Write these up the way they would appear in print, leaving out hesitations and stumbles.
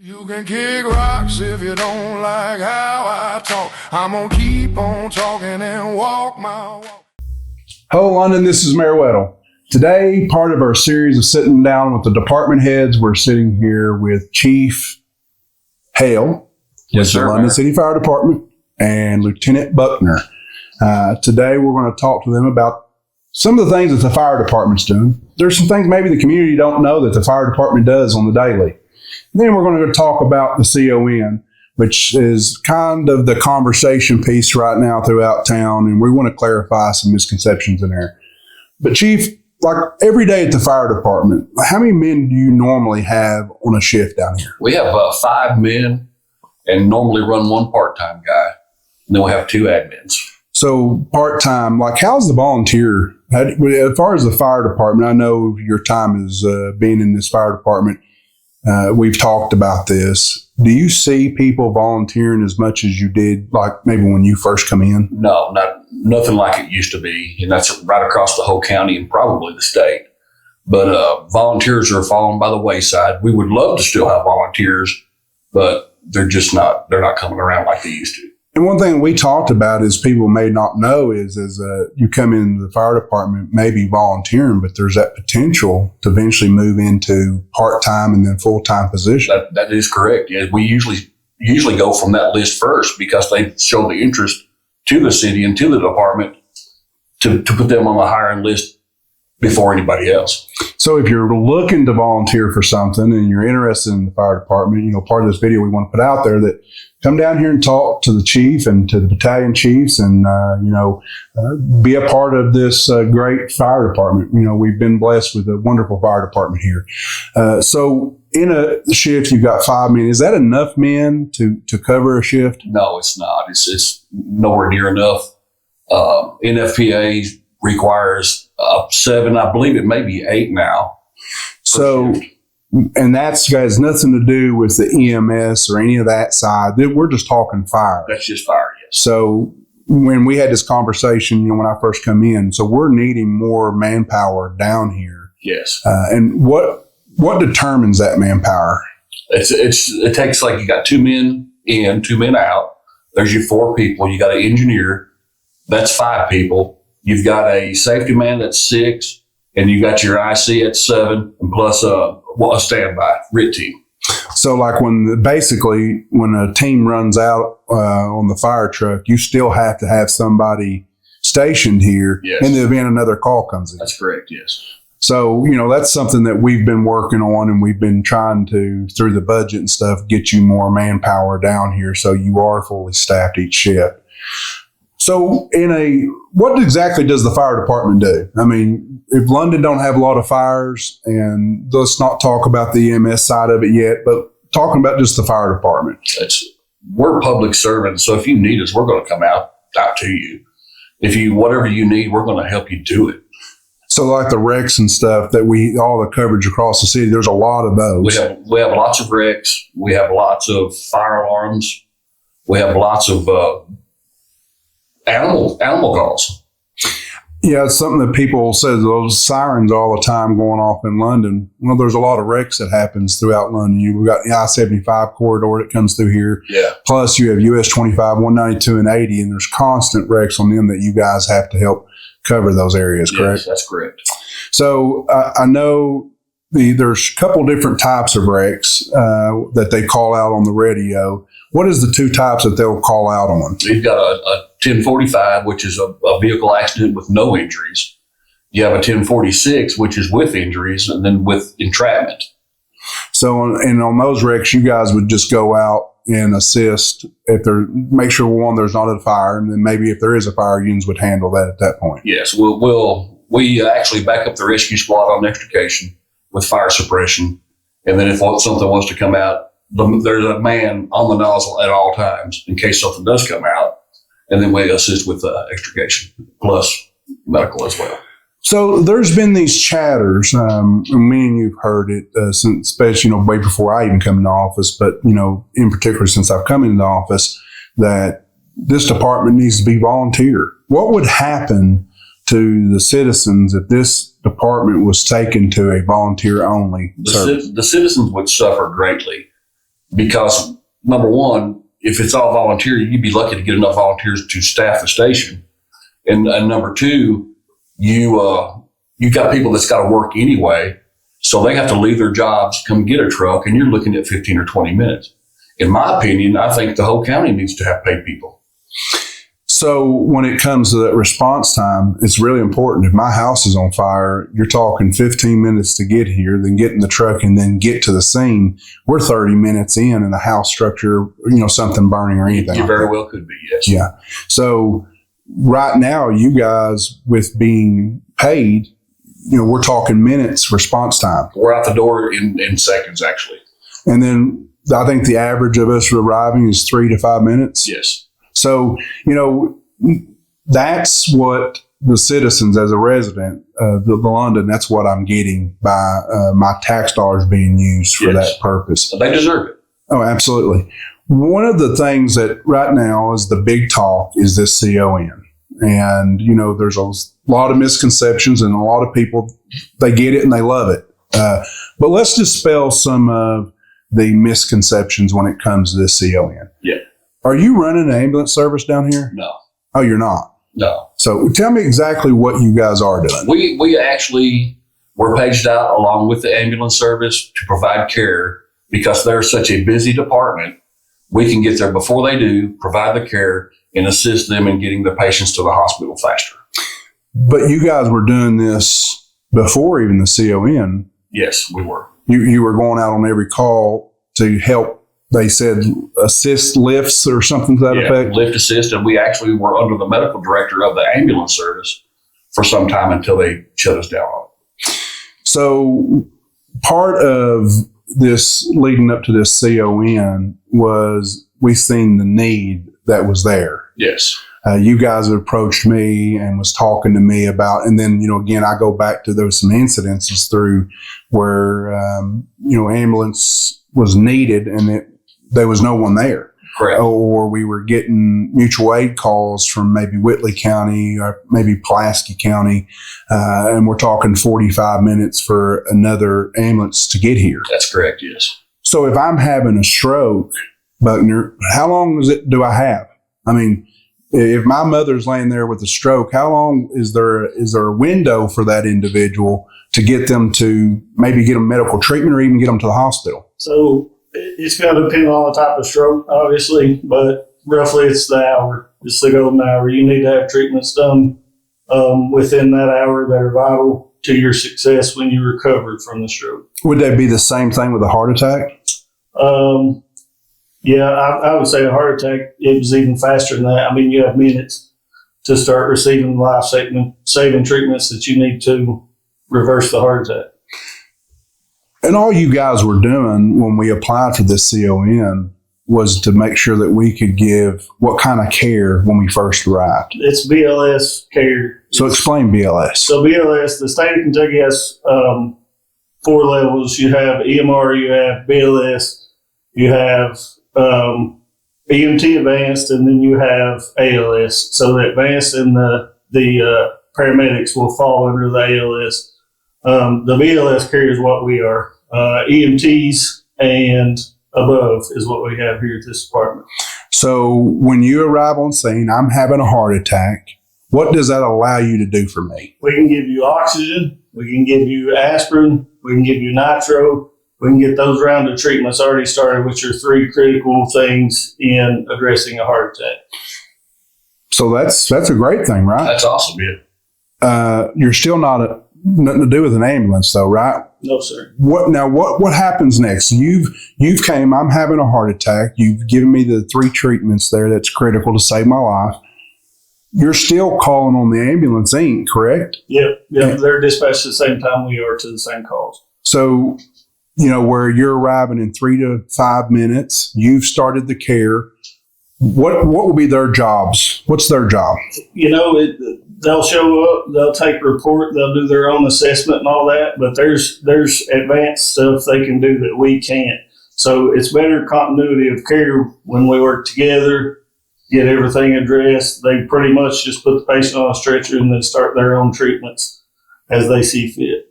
You can kick rocks if you don't like how I talk. I'm gonna keep on talking and walk my walk. Hello, London. This is Mayor Weddle. Today, part of our series of sitting down with the department heads, we're sitting here with Chief Hale, Yes, the sir, London Mayor. City Fire Department, and Lieutenant Buckner. Today, we're going to talk to them about some of the things that the fire department's doing. There's some things maybe the community don't know that the fire department does on the daily. And then we're going to talk about the C.O.N., which is kind of the conversation piece right now throughout town, and we want to clarify some misconceptions in there. But Chief, like every day at the fire department, how many men do you normally have on a shift down here? We have 5 men and normally run one part-time guy. And then we have 2 admins. So part-time, like how's the volunteer? As far as the fire department, I know your time is being in this fire department. We've talked about this. Do you see people volunteering as much as you did, like maybe when you first come in? No, nothing like it used to be. And that's right across the whole county and probably the state. But volunteers are falling by the wayside. We would love to still have volunteers, but they're not coming around like they used to. And one thing we talked about is people may not know is you come into the fire department, maybe volunteering, but there's that potential to eventually move into part-time and then full-time position. That is correct. Yeah, we usually go from that list first because they show the interest to the city and to the department to put them on the hiring list before anybody else. So if you're looking to volunteer for something and you're interested in the fire department, part of this video we want to put out there that come down here and talk to the chief and to the battalion chiefs and, be a part of this great fire department. We've been blessed with a wonderful fire department here. So in a shift, you've got 5 men. Is that enough men to cover a shift? No, it's not. It's nowhere near enough. NFPA requires 7, I believe it may be 8 now. So, and that has nothing to do with the EMS or any of that side. We're just talking fire. That's just fire, yes. So when we had this conversation, when I first come in, so we're needing more manpower down here. Yes. And what determines that manpower? It takes, like, you got 2 men in, 2 men out. There's your 4 people. You got an engineer. That's 5 people. You've got a safety man that's 6, and you got your IC at 7, and plus a standby RIT team. So like when a team runs out on the fire truck, you still have to have somebody stationed here Yes. in the event another call comes in. That's correct, yes. So, that's something that we've been working on, and we've been trying to, through the budget and stuff, get you more manpower down here so you are fully staffed each shift. So what exactly does the fire department do? I mean, if London don't have a lot of fires, and let's not talk about the EMS side of it yet, but talking about just the fire department. We're public servants, so if you need us, we're going to come out to you. Whatever you need, we're going to help you do it. So like the wrecks and stuff all the coverage across the city, there's a lot of those. We have lots of wrecks. We have lots of fire alarms. We have lots of animal calls. Yeah, it's something that people say, those sirens all the time going off in London. Well, there's a lot of wrecks that happens throughout London. We've got the I-75 corridor that comes through here. Yeah. Plus you have US 25, 192, and 80, and there's constant wrecks on them that you guys have to help cover those areas, correct? Yes, that's correct. So I know there's a couple different types of wrecks that they call out on the radio. What is the 2 types that they'll call out on? You've got a 1045, which is a vehicle accident with no injuries. You have a 1046, which is with injuries and then with entrapment. So, on those wrecks, you guys would just go out and assist make sure there's not a fire, and then maybe if there is a fire, unions would handle that at that point. Yes, we actually back up the rescue squad on extrication with fire suppression, and then if something wants to come out, there's a man on the nozzle at all times in case something does come out, and then we assist with extrication plus medical as well. So there's been these chatters, and me and you've heard it since, especially way before I even come into office, but in particular since I've come into office, that this department needs to be volunteer. What would happen to the citizens if this department was taken to a volunteer only service? The citizens would suffer greatly. because number one, if it's all volunteer, you'd be lucky to get enough volunteers to staff the station. And number two, you got people that's got to work anyway. So they have to leave their jobs, come get a truck, and you're looking at 15 or 20 minutes. In my opinion, I think the whole county needs to have paid people. So when it comes to that response time, it's really important. If my house is on fire, you're talking 15 minutes to get here, then get in the truck and then get to the scene. We're 30 minutes in the house structure, something burning or anything. You very well could be, yes. Yeah. So right now, you guys with being paid, we're talking minutes response time. We're out the door in seconds, actually. And then I think the average of us arriving is 3 to 5 minutes. Yes. So, that's what the citizens as a resident of London, that's what I'm getting by my tax dollars being used for that purpose. They deserve it. Oh, absolutely. One of the things that right now is the big talk is this C.O.N. And, there's a lot of misconceptions and a lot of people, they get it and they love it. But let's dispel some of the misconceptions when it comes to this C.O.N. Yeah. Are you running an ambulance service down here? No. Oh, you're not? No. So tell me exactly what you guys are doing. We actually were paged out along with the ambulance service to provide care because they're such a busy department. We can get there before they do, provide the care, and assist them in getting the patients to the hospital faster. But you guys were doing this before even the C.O.N. Yes, we were. You were going out on every call to help. They said assist lifts or something to that effect? Lift assist, and we actually were under the medical director of the ambulance service for some time until they shut us down on it. So part of this leading up to this C.O.N. was we seen the need that was there. Yes. You guys approached me and was talking to me about, and then, again, I go back to those some incidences through where, ambulance was needed and there was no one there. Correct. Or we were getting mutual aid calls from maybe Whitley County or maybe Pulaski County, and we're talking 45 minutes for another ambulance to get here. That's correct, yes. So if I'm having a stroke, Buckner, how long do I have? I mean, if my mother's laying there with a stroke, how long is there a window for that individual to get them to maybe get them medical treatment or even get them to the hospital? So it's going to depend on the type of stroke, obviously, but roughly it's the hour. It's the golden hour. You need to have treatments done within that hour that are vital to your success when you recover from the stroke. Would that be the same thing with a heart attack? Yeah, I would say a heart attack, it was even faster than that. I mean, you have minutes to start receiving life-saving treatments that you need to reverse the heart attack. And all you guys were doing when we applied for this C.O.N. was to make sure that we could give what kind of care when we first arrived. It's BLS care. So explain BLS. So BLS, the state of Kentucky has 4 levels. You have EMR, you have BLS, you have EMT advanced, and then you have ALS. So the advanced and the paramedics will fall under the ALS. The BLS care is what we are. EMTs and above is what we have here at this department. So when you arrive on scene, I'm having a heart attack. What does that allow you to do for me? We can give you oxygen. We can give you aspirin. We can give you nitro. We can get those round of treatments already started, which are 3 critical things in addressing a heart attack. So that's a great thing, right? That's awesome, yeah. You're still nothing to do with an ambulance, though, right? No, sir. What happens next? You've came. I'm having a heart attack. You've given me the 3 treatments there. That's critical to save my life. You're still calling on the ambulance, Inc., correct? Yep. They're dispatched at the same time we are to the same calls. So, where you're arriving in 3 to 5 minutes, you've started the care. What will be their jobs? What's their job? They'll show up, they'll take a report, they'll do their own assessment and all that, but there's advanced stuff they can do that we can't. So it's better continuity of care when we work together, get everything addressed. They pretty much just put the patient on a stretcher and then start their own treatments as they see fit.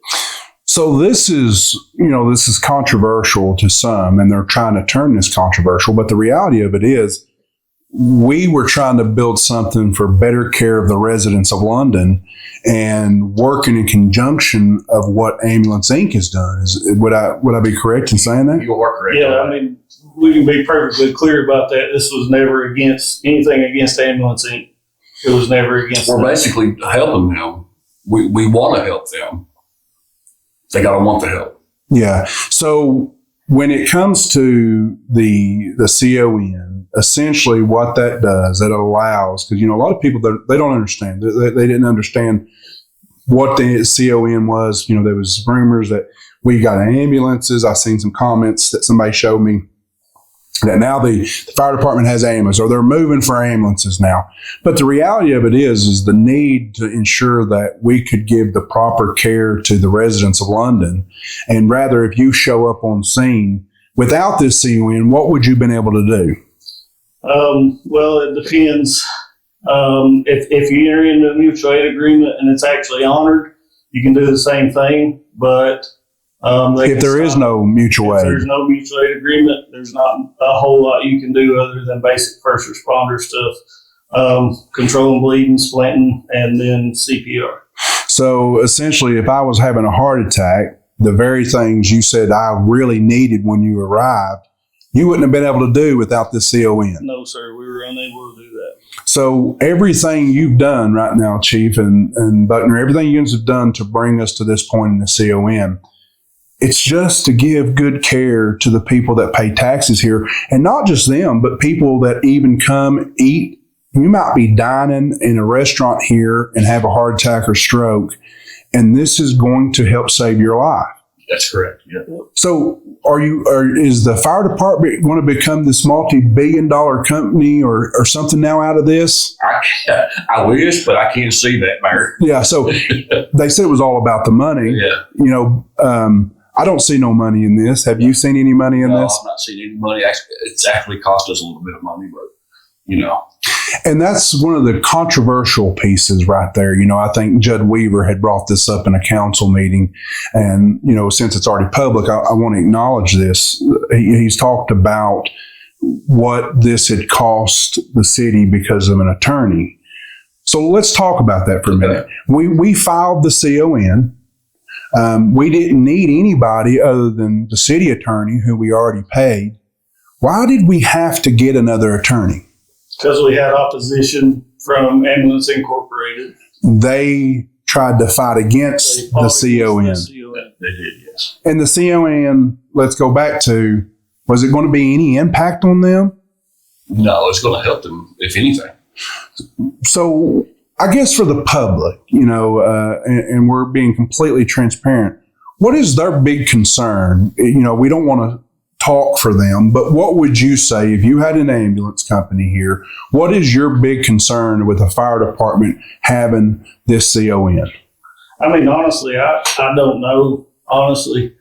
So this is, this is controversial to some, and they're trying to turn this controversial. But the reality of it is, we were trying to build something for better care of the residents of London and working in conjunction of what Ambulance Inc. has done. Would I be correct in saying that? You are correct. Yeah, I mean, we can be perfectly clear about that. This was never against anything against Ambulance Inc. It was never against We're them. basically helping them. We want to help them. They got to want the help. Yeah. So when it comes to the C.O.N., essentially what that does, it allows, because, a lot of people, they don't understand. They didn't understand what the C.O.N. was. There was rumors that we got ambulances. I seen some comments that somebody showed me that now the fire department has ambulance, or they're moving for ambulances now. But the reality of it is the need to ensure that we could give the proper care to the residents of London. And rather, if you show up on scene without this C.O.N., what would you have been able to do? Well, it depends. If you enter into a mutual aid agreement and it's actually honored, you can do the same thing. But if there's no mutual aid agreement, there's not a whole lot you can do other than basic first responder stuff, controlling bleeding, splinting, and then CPR. So essentially, if I was having a heart attack, the very things you said I really needed when you arrived, you wouldn't have been able to do without this C.O.N. No, sir. We were unable to do that. So everything you've done right now, Chief and Buckner, everything you guys have done to bring us to this point in the C.O.N., it's just to give good care to the people that pay taxes here. And not just them, but people that even come eat. You might be dining in a restaurant here and have a heart attack or stroke, and this is going to help save your life. That's correct. Yeah. So is the fire department going to become this multi-billion-dollar company or something now out of this? I wish, but I can't see that, Mayor. Yeah. So they said it was all about the money. Yeah. I don't see no money in this. Have you seen any money in this? I've not seen any money. It's actually cost us a little bit of money, but And that's one of the controversial pieces right there. I think Judd Weaver had brought this up in a council meeting. And, since it's already public, I want to acknowledge this. He's talked about what this had cost the city because of an attorney. So let's talk about that for a minute. We filed the C.O.N. We didn't need anybody other than the city attorney who we already paid. Why did we have to get another attorney? Because we had opposition from Ambulance Incorporated. They tried to fight against the C.O.N. They did, yes. And the C.O.N., let's go back to, was it going to be any impact on them? No, it's going to help them, if anything. So I guess for the public, and we're being completely transparent, what is their big concern? We don't want to talk for them, but what would you say if you had an ambulance company here? What is your big concern with the fire department having this C.O.N.? I mean, honestly, I don't know. Honestly,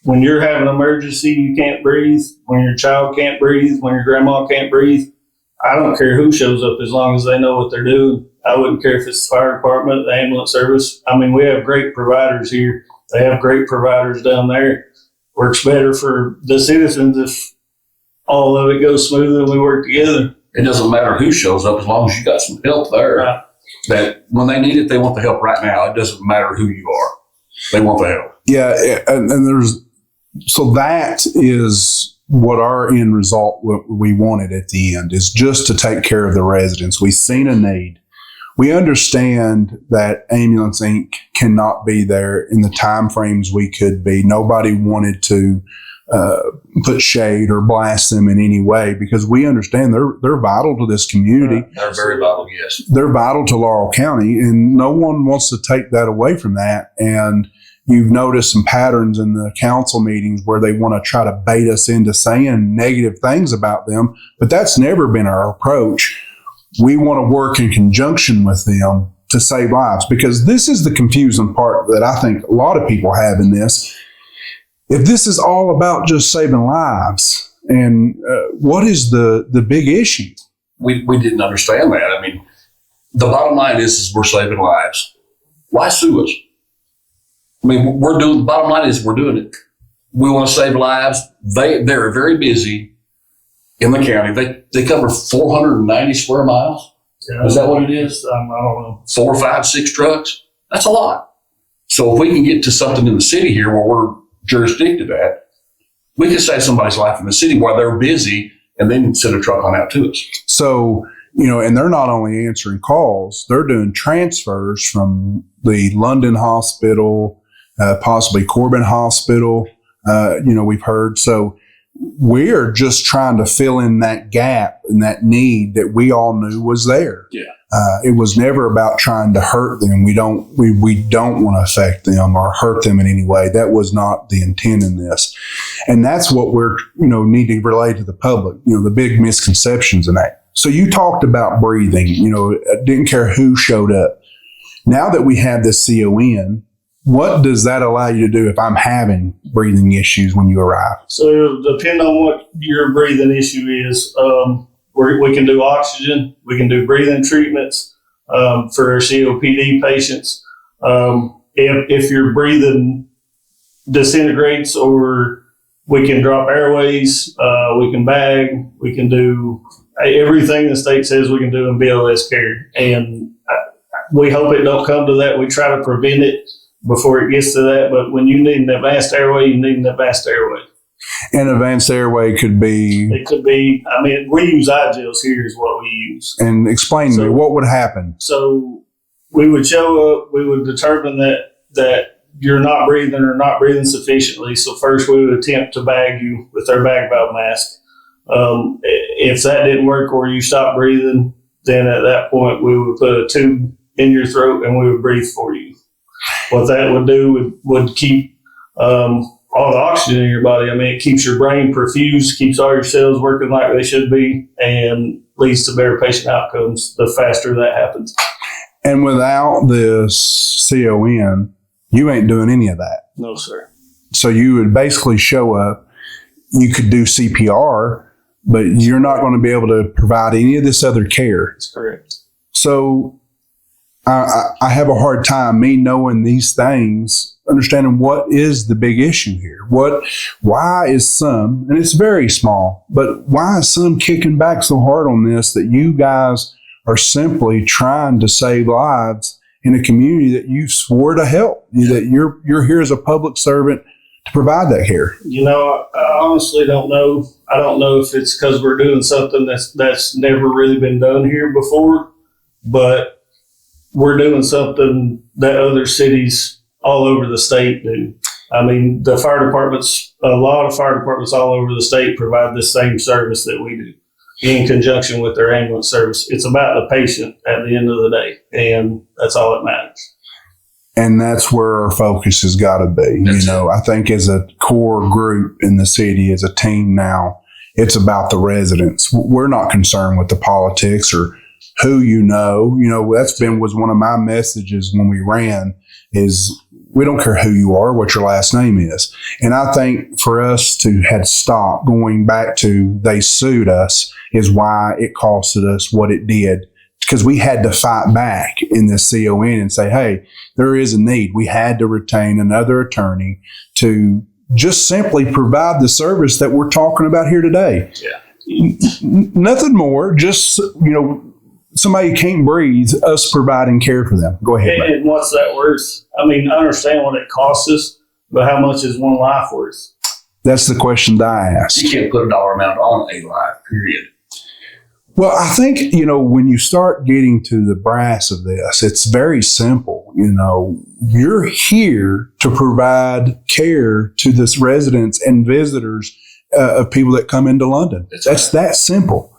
when you're having an emergency, you can't breathe. When your child can't breathe, when your grandma can't breathe, I don't care who shows up as long as they know what they're doing. I wouldn't care if it's the fire department, the ambulance service. I mean, we have great providers here. They have great providers down there. Works better for the citizens if all of it goes smooth and we work together. It doesn't matter who shows up as long as you got some help there. Right. That when they need it, they want the help right now. It doesn't matter who you are. They want the help. Yeah, and so that is what our end result, what we wanted at the end, is just to take care of the residents. We've seen a need. We understand that Ambulance Inc. cannot be there in the time frames we could be. Nobody wanted to put shade or blast them in any way because we understand they're vital to this community. They're very vital, yes. They're vital to Laurel County, and no one wants to take that away from that. And you've noticed some patterns in the council meetings where they want to try to bait us into saying negative things about them, but that's never been our approach. We want to work in conjunction with them to save lives, because this is the confusing part that I think a lot of people have in this. If this is all about just saving lives, and what is the big issue? We didn't understand that. I mean, the bottom line is we're saving lives. Why sue us? I mean, the bottom line is we're doing it. We want to save lives. They're very busy in the county. They cover 490 square miles. Yeah, Is that what it is? I don't know. 4, 5, 6 trucks. That's a lot. So if we can get to something in the city here where we're jurisdicted at, we can save somebody's life in the city while they're busy and then send a truck on out to us. So, and they're not only answering calls, they're doing transfers from the London hospital, possibly Corbin Hospital, we've heard. So we're just trying to fill in that gap and that need that we all knew was there. Yeah. It was never about trying to hurt them. We don't want to affect them or hurt them in any way. That was not the intent in this. And that's what we're, need to relay to the public, the big misconceptions in that. So you talked about breathing, didn't care who showed up. Now that we have this C.O.N., what does that allow you to do if I'm having breathing issues when you arrive? So depending on what your breathing issue is, we can do oxygen, we can do breathing treatments for our COPD patients. If your breathing disintegrates, or we can drop airways, we can bag, we can do everything the state says we can do in BLS care. And we hope it don't come to that. We try to prevent it before it gets to that. But when you need an advanced airway, you need an advanced airway. An advanced airway could be... It could be, we use iGels here is what we use. And explain to me, what would happen? So we would show up, we would determine that you're not breathing or not breathing sufficiently. So first we would attempt to bag you with our bag valve mask. If that didn't work or you stopped breathing, then at that point we would put a tube in your throat and we would breathe for you. What that would do would keep all the oxygen in your body. It keeps your brain perfused, keeps all your cells working like they should be, and leads to better patient outcomes the faster that happens. And without this C.O.N., you ain't doing any of that. No, sir. So you would basically show up, you could do CPR, but you're not going to be able to provide any of this other care. That's correct. So I have a hard time, me knowing these things, understanding what is the big issue here. Why is some, and it's very small, but why is some kicking back so hard on this that you guys are simply trying to save lives in a community that you swore to help, that you're here as a public servant to provide that care? I honestly don't know. I don't know if it's because we're doing something that's never really been done here before, but we're doing something that other cities all over the state do. The fire departments, a lot of fire departments all over the state provide the same service that we do in conjunction with their ambulance service. It's about the patient at the end of the day, and that's all that matters. And that's where our focus has got to be. I think as a core group in the city, as a team now, it's about the residents. We're not concerned with the politics or who was one of my messages when we ran is we don't care who you are, what your last name is. And I think for us to have stopped going back to they sued us is why it costed us what it did, because we had to fight back in the C.O.N. and say, hey, there is a need. We had to retain another attorney to just simply provide the service that we're talking about here today. Yeah. Nothing more, just, somebody can't breathe, us providing care for them. Go ahead. And what's that worth? I understand what it costs us, but how much is one life worth? That's the question that I ask. You can't put a dollar amount on a life, period. Well, I think, when you start getting to the brass of this, it's very simple. You're here to provide care to the residents and visitors of people that come into London. That's that simple.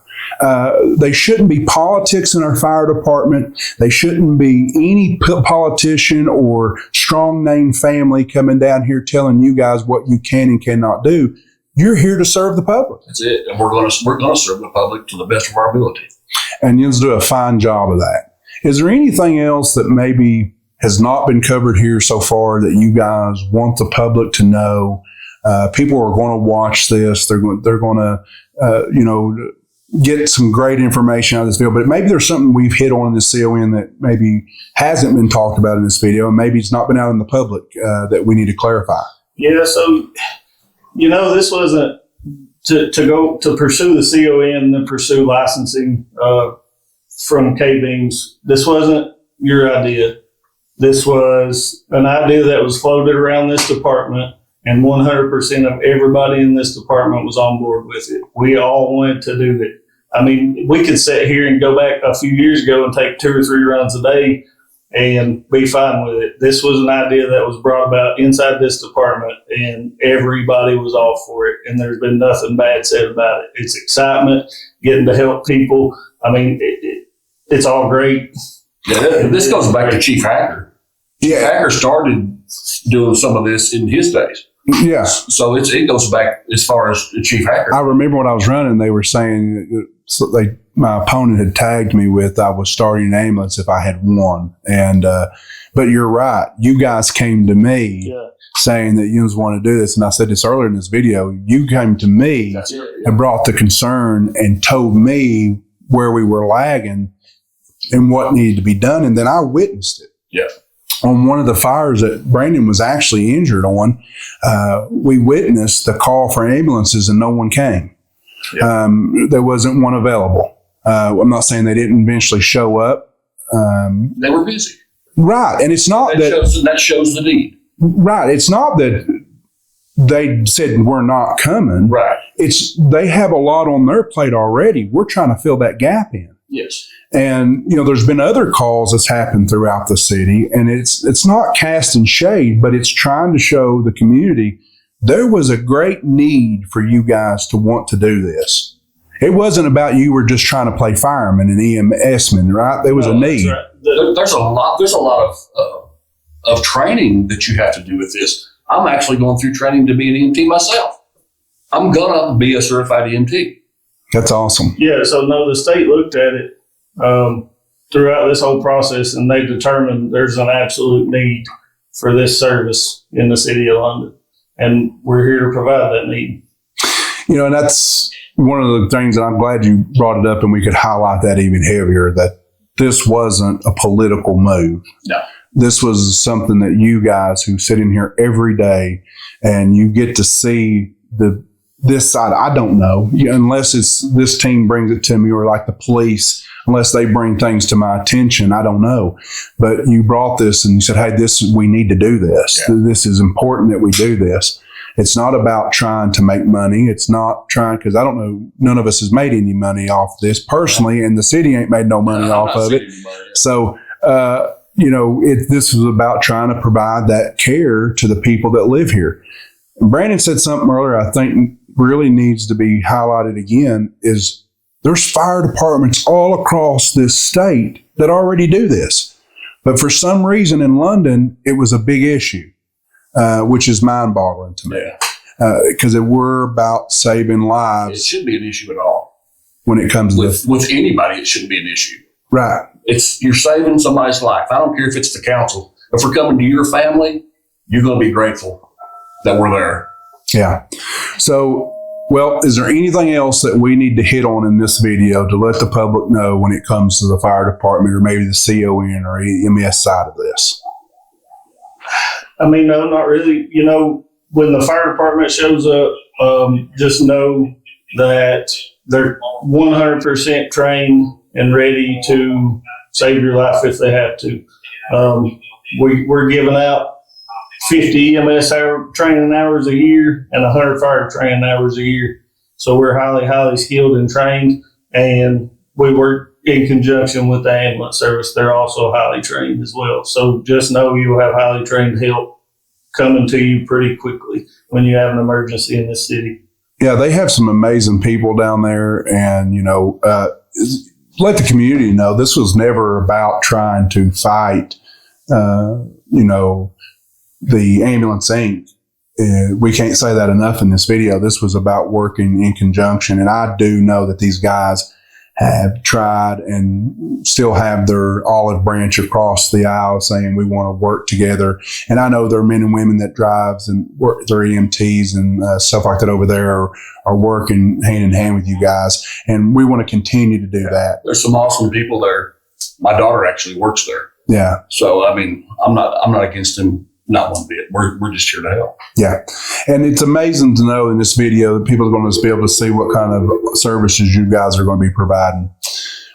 They shouldn't be politics in our fire department. They shouldn't be any politician or strong name family coming down here telling you guys what you can and cannot do. You're here to serve the public. That's it. And we're going to serve the public to the best of our ability. And you'll do a fine job of that. Is there anything else that maybe has not been covered here so far that you guys want the public to know? People are going to watch this. They're going to, get some great information out of this video, but maybe there's something we've hit on in the C.O.N. that maybe hasn't been talked about in this video, and maybe it's not been out in the public that we need to clarify. Yeah, so, this wasn't to pursue the C.O.N. and pursue licensing from K-Beams. This wasn't your idea. This was an idea that was floated around this department, and 100% of everybody in this department was on board with it. We all wanted to do it. I mean, we could sit here and go back a few years ago and take 2 or 3 runs a day and be fine with it. This was an idea that was brought about inside this department, and everybody was all for it. And there's been nothing bad said about it. It's excitement, getting to help people. I mean, it's all great. Yeah, this goes back to Chief Hacker. Chief Hacker started doing some of this in his days. Yeah. So it goes back as far as Chief Hacker. I remember when I was running, they were saying my opponent had tagged me with I was starting an ambulance if I had won. And but you're right. You guys came to me saying that you want to do this, and I said this earlier in this video. You came to me and brought the concern and told me where we were lagging and what needed to be done, and then I witnessed it. Yeah. On one of the fires that Brandon was actually injured on, we witnessed the call for ambulances and no one came. Yeah. There wasn't one available. I'm not saying they didn't eventually show up. They were busy. Right. And it's not that shows the need. Right. It's not that they said we're not coming. Right. It's they have a lot on their plate already. We're trying to fill that gap in. Yes. And, there's been other calls that's happened throughout the city, and it's not casting shade, but it's trying to show the community there was a great need for you guys to want to do this. It wasn't about you were just trying to play fireman and EMSman, right? There was a need. Right. There's a lot of training that you have to do with this. I'm actually going through training to be an EMT myself. I'm going to be a certified EMT. That's awesome. Yeah, so the state looked at it throughout this whole process, and they determined there's an absolute need for this service in the city of London, and we're here to provide that need. And that's one of the things that I'm glad you brought it up, and we could highlight that even heavier, that this wasn't a political move. No. This was something that you guys who sit in here every day and you get to see this side. I don't know, unless it's this team brings it to me, or like the police, unless they bring things to my attention. I don't know. But you brought this and you said, hey, we need to do this. Yeah. This is important that we do this. It's not about trying to make money. It's not trying, because I don't know, none of us has made any money off this personally, and the city ain't made no money off of it. So, this was about trying to provide that care to the people that live here. Brandon said something earlier I think really needs to be highlighted again, is there's fire departments all across this state that already do this. But for some reason in London, it was a big issue, which is mind-boggling to me. Because we're about saving lives. It shouldn't be an issue at all. When it comes with anybody, it shouldn't be an issue. Right. You're saving somebody's life. I don't care if it's the council. If we're coming to your family, you're going to be grateful that we're there. Yeah. So, is there anything else that we need to hit on in this video to let the public know when it comes to the fire department, or maybe the C.O.N. or EMS side of this? I mean, no, not really. When the fire department shows up, just know that they're 100% trained and ready to save your life if they have to. We're giving out 50 EMS training hours a year and 100 fire training hours a year. So we're highly, highly skilled and trained, and we work in conjunction with the ambulance service. They're also highly trained as well. So just know you will have highly trained help coming to you pretty quickly when you have an emergency in this city. Yeah, they have some amazing people down there, and, let the community know this was never about trying to fight, the Ambulance Inc. We can't say that enough in this video. This was about working in conjunction. And I do know that these guys have tried and still have their olive branch across the aisle saying we want to work together. And I know there are men and women that drives and work, their EMTs and stuff like that over there are working hand in hand with you guys. And we want to continue to do that. There's some awesome people there. My daughter actually works there. Yeah. So, I mean, I'm not against them. Not one bit. We're just here to help. Yeah. And it's amazing to know in this video that people are going to be able to see what kind of services you guys are going to be providing.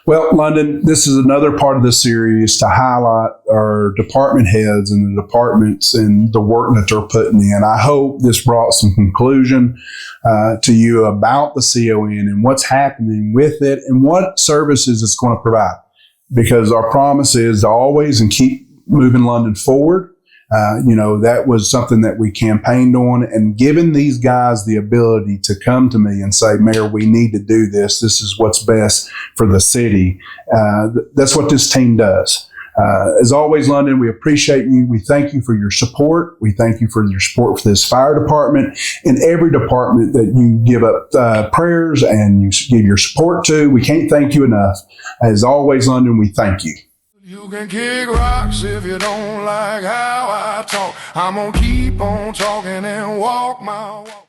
Well, London, this is another part of the series to highlight our department heads and the departments and the work that they're putting in. I hope this brought some conclusion to you about the C.O.N. and what's happening with it and what services it's going to provide. Because our promise is to always and keep moving London forward. That was something that we campaigned on, and giving these guys the ability to come to me and say, Mayor, we need to do this. This is what's best for the city. That's what this team does. As always, London, we appreciate you. We thank you for your support. We thank you for your support for this fire department and every department that you give up prayers and you give your support to. We can't thank you enough. As always, London, we thank you. You can kick rocks if you don't like how I talk. I'm gonna keep on talking and walk my walk.